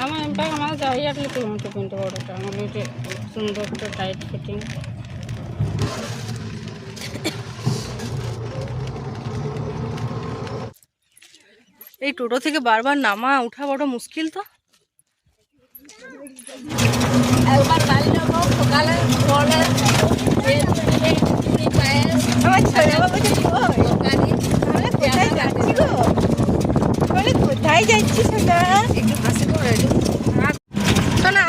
আমার এমপাক আমার যাই আসলে টমেটো প্যান্ট বড়টা আমার এটা সুন্দর তো টাইট ফিটিং। এই টোটো থেকে বারবার নামা উঠা বড় মুশকিল তো। একবার গাড়ি নেবো সকালে বলে কোথায় যাচ্ছি সোনা? একটু হাসি করে সোনা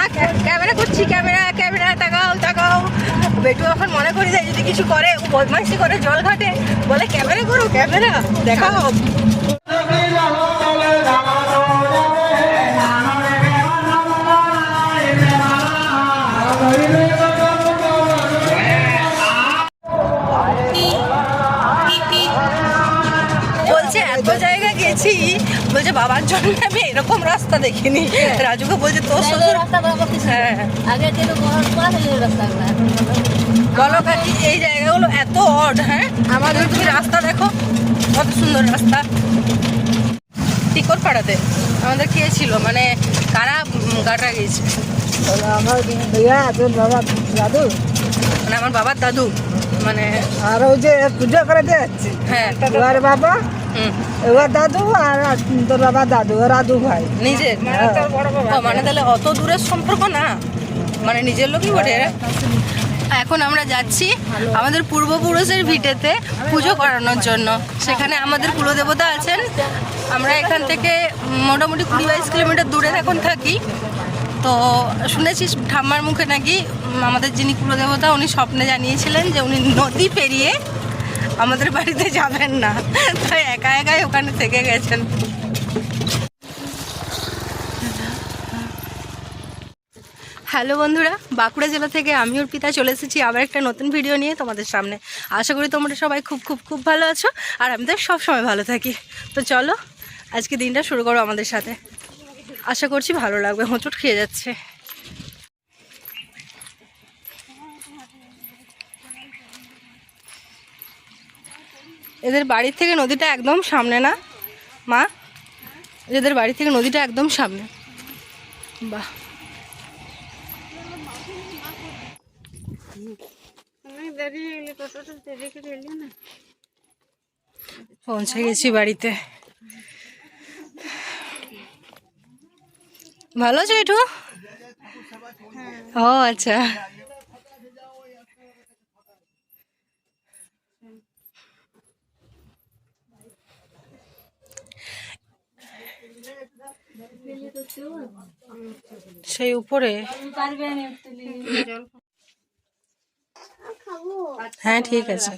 ক্যামেরা করছি, ক্যামেরা তাকাও তাকাও। বেটু এখন মনে করি যায় যদি কিছু করে, বদমাইশি করে জল ঘাটে, বলে ক্যামেরা করো, ক্যামেরা দেখাও। বলছে এত জায়গা গেছি, বলছে বাবার জন্য আমি এরকম রাস্তা দেখিনি। রাজুকে বলছে তোর শ্বশুর হ্যাঁ আগে রাস্তাগুলো বলো কাকি এই জায়গাগুলো এত অড। হ্যাঁ আমাদের তুমি রাস্তা দেখো কত সুন্দর রাস্তা। টিকর পাড়াতে আমাদের কে ছিল মানে কারা গাটা গেছে? আমার ভাইয়া তোর বাবা দাদু মানে আমার বাবার দাদু মানে আর ওই যে পূজা করাতে যাচ্ছে হ্যাঁ এবার বাবা এবার দাদু আর তোর বাবা দাদু রাদু ভাই নিজের ও মানে তাহলে অত দূরের সম্পর্ক না, মানে নিজের লোকই বটে এরা। এখন আমরা যাচ্ছি আমাদের পূর্বপুরুষের ভিটেতে পুজো করানোর জন্য। সেখানে আমাদের কুলদেবতা আছেন। আমরা এখান থেকে মোটামুটি 20-22 কিলোমিটার দূরে এখন থাকি। তো শুনেছি ঠাম্মার মুখে নাকি আমাদের যিনি কুলদেবতা উনি স্বপ্নে জানিয়েছিলেন যে উনি নদী পেরিয়ে আমাদের বাড়িতে যাবেন না, তাই একা একাই ওখানে থেকে গেছেন। হ্যালো বন্ধুরা, বাঁকুড়া জেলা থেকে আমি অর্পিতা চলে এসেছি আবার একটা নতুন ভিডিও নিয়ে তোমাদের সামনে। আশা করি তোমরা সবাই খুব খুব খুব ভালো আছো আর আমি তো সবসময় ভালো থাকি। তো চলো আজকে দিনটা শুরু করো আমাদের সাথে, আশা করছি ভালো লাগবে। হোঁচট খেয়ে যাচ্ছে। এদের বাড়ির থেকে নদীটা একদম সামনে না মা? এদের বাড়ি থেকে নদীটা একদম সামনে। বাহ, পৌঁছে গেছি বাড়িতে। ভালো আছো একটু? ও আচ্ছা, সেই উপরে হ্যাঁ ঠিক আছে।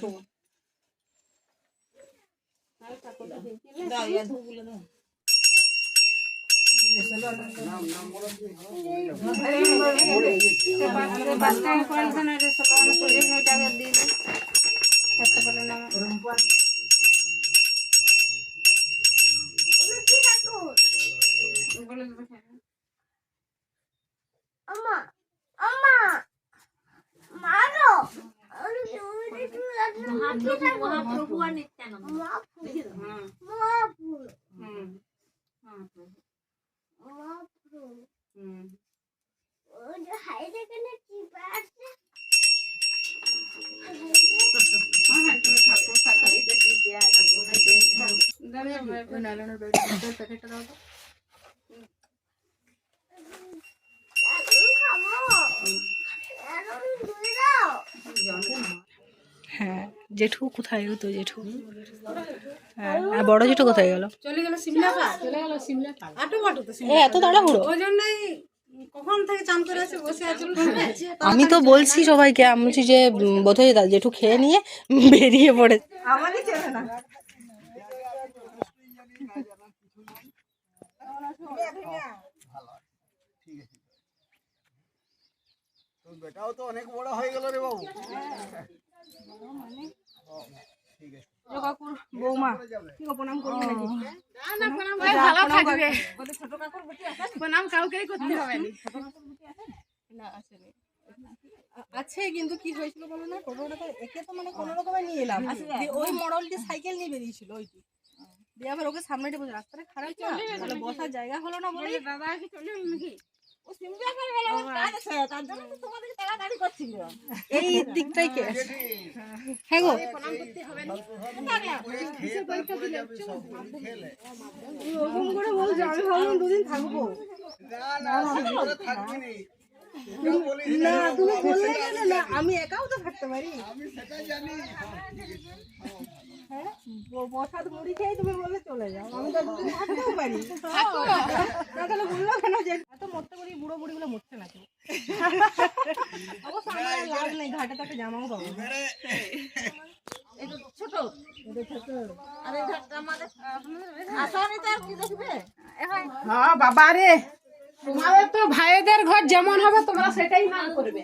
হ্যাঁ জেঠু কোথায় গেল? তো জেঠু হ্যাঁ, আর বড় জেঠু কোথায় গেল? চলে গেল সিমলাপাল, চলে গেল সিমলাপাল আটো তো এত তাড়াহুড়ো? ওই জন্যই কখন থেকে চান করে আছে বসে আছে। আমি তো বলছি সবাইকে, আমি বলছি যে বোধহয় জেঠু খেয়ে নিয়ে বেরিয়ে পড়ে। আমারই চেনে না। বেটাও তো অনেক বড় হয়ে গেল রে বাবু। কাকুর বৌমা প্রণাম করবে নাকি? না প্রণাম ভালো থাকবে। ছোট কাকুর বেটি আছে, প্রণাম কাউকেই করতে হবে না। আসলে আছে কিন্তু কি হয়েছিল বলো না, টোটোটা তো একে তো মানে কোনো রকমে নিয়ে এলাম, ওই মডেলটি সাইকেল নিয়ে বেরিয়েছিল ওইটি। দিয়ে আবার ওকে সামনে বসে রাস্তাটা খারাপ না, তাহলে বসার জায়গা হলো না বলে দাদা কি চলে এলো নাকি? এই দিকটাই কে হ্যাঁ গো ওরকম করে বলছো, আমি ভাবলাম দুদিন থাকবো। না তুমি বললে কেন না, আমি একাও তো থাকতে পারি। হ্যাঁ বসাত মুড়ি খেয়ে তুমি বলে চলে যাও, আমি তো দুদিন থাকতেও পারি। না তাহলে বললো কেন যে এত মরতে পারি, বুড়ো বুড়ি গুলো মরছে না কেউ। অবশ্য আমার আর লাভ নেই, ঘাটে তাকে জামাও পাবো ছোট আর এই ঘাটটা আমাদের আসানি তো আর কি দেখবে। হ্যাঁ বাবা রে, তোমাদের তো ভাইদের ঘর যেমন হবে তোমরা সেটাই না করবে।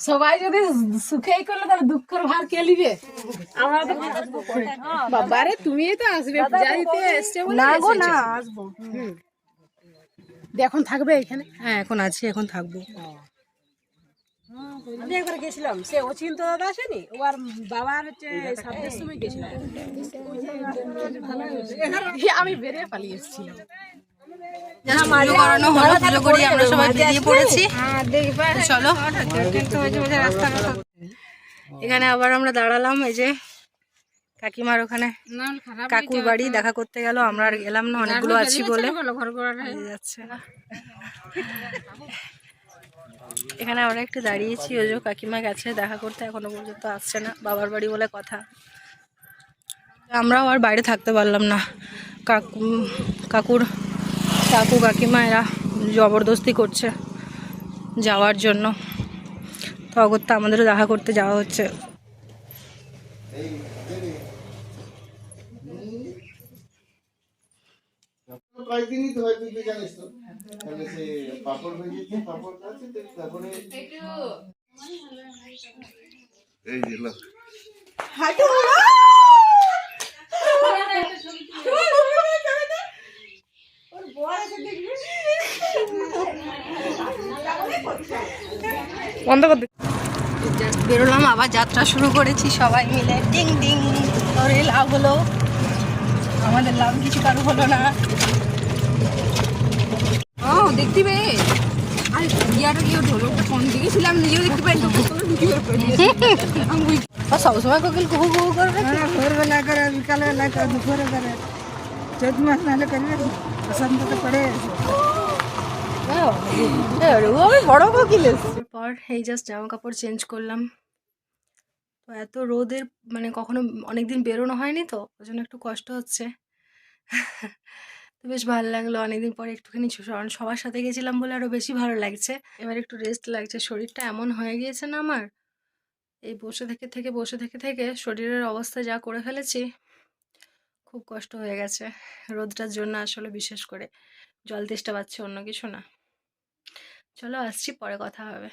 সবাই যদি সুখেই করলে তাহলে দুঃখের ভার কে নিবে? আমরা তো বাবারে তুমি তো আসবে, পূজা দিতে এসছে বলে না গো না আসবো। এখন থাকবে এখানে? হ্যাঁ এখন আছি, এখন থাকবো। আমি একবার গেছিলাম, সে অচিন্ত দাদা আসেনি, ও আর বাবার হচ্ছে সাবজের সময় গেছিলাম, আমি বেরিয়ে পালিয়ে এসেছিলাম। পুজো করানো হলো, পুজো করি আমরা সবাই বেরিয়ে পড়েছি। তো চলো এখানে আবার আমরা দাঁড়ালাম, এই যে কাকিমার ওখানে কাকুর বাড়ি দেখা করতে গেল, আমরা আর গেলাম না, অনেকগুলো আছি বলে যাচ্ছে। এখানে আমরা একটু দাঁড়িয়েছি, ওই যে কাকিমা গেছে দেখা করতে, এখনো পর্যন্ত আসছে না, বাবার বাড়ি বলে কথা। আমরাও আর বাইরে থাকতে পারলাম না, কাকু কাকিমা এরা জবরদস্তি করছে যাওয়ার জন্য, তো অগত্যা আমাদেরও দেখা করতে যাওয়া হচ্ছে। কয়েকদিনই তো হয়, তুই তো জানিস তো। তাহলে সে পাপড় ভেজেছে, পাপড় আছে, তারপরে এই যে লোক বন্ধ করে বেরোলাম, আবার যাত্রা শুরু করেছি সবাই মিলে, টিং টিং করে লাভ হলো, আমাদের লাভ কিছু কারো হলো না। ও দেখতে পেয়ে আর ইয়াটা কি হলো, কোন দিকে ছিলাম নিজেও দেখতে পাই, সবসময় কোকিল কুহু কুহু করবে, ভোরবেলা করে, বিকালবেলা করে, দুপুরে করে, চৈত মাস নাহলে করবে, বসন্ত তো পড়ে বড় কোকিল। পর এই জাস্ট জামা কাপড় চেঞ্জ করলাম, তো এত রোদের মানে কখনো অনেকদিন বেরোনো হয়নি, তো ওই জন্য একটু কষ্ট হচ্ছে। তো বেশ ভালো লাগলো, অনেকদিন পরে একটুখানি সবার সাথে গেছিলাম বলে আরো বেশি ভালো লাগছে। এবার একটু রেস্ট লাগছে, শরীরটা এমন হয়ে গিয়েছে না আমার, এই বসে থেকে শরীরের অবস্থা যা করে ফেলেছি, খুব কষ্ট হয়ে গেছে রোদটার জন্য, আসলে বিশেষ করে জল তেষ্টা পাচ্ছে, অন্য কিছু না। চলো আসছি, পরে কথা হবে।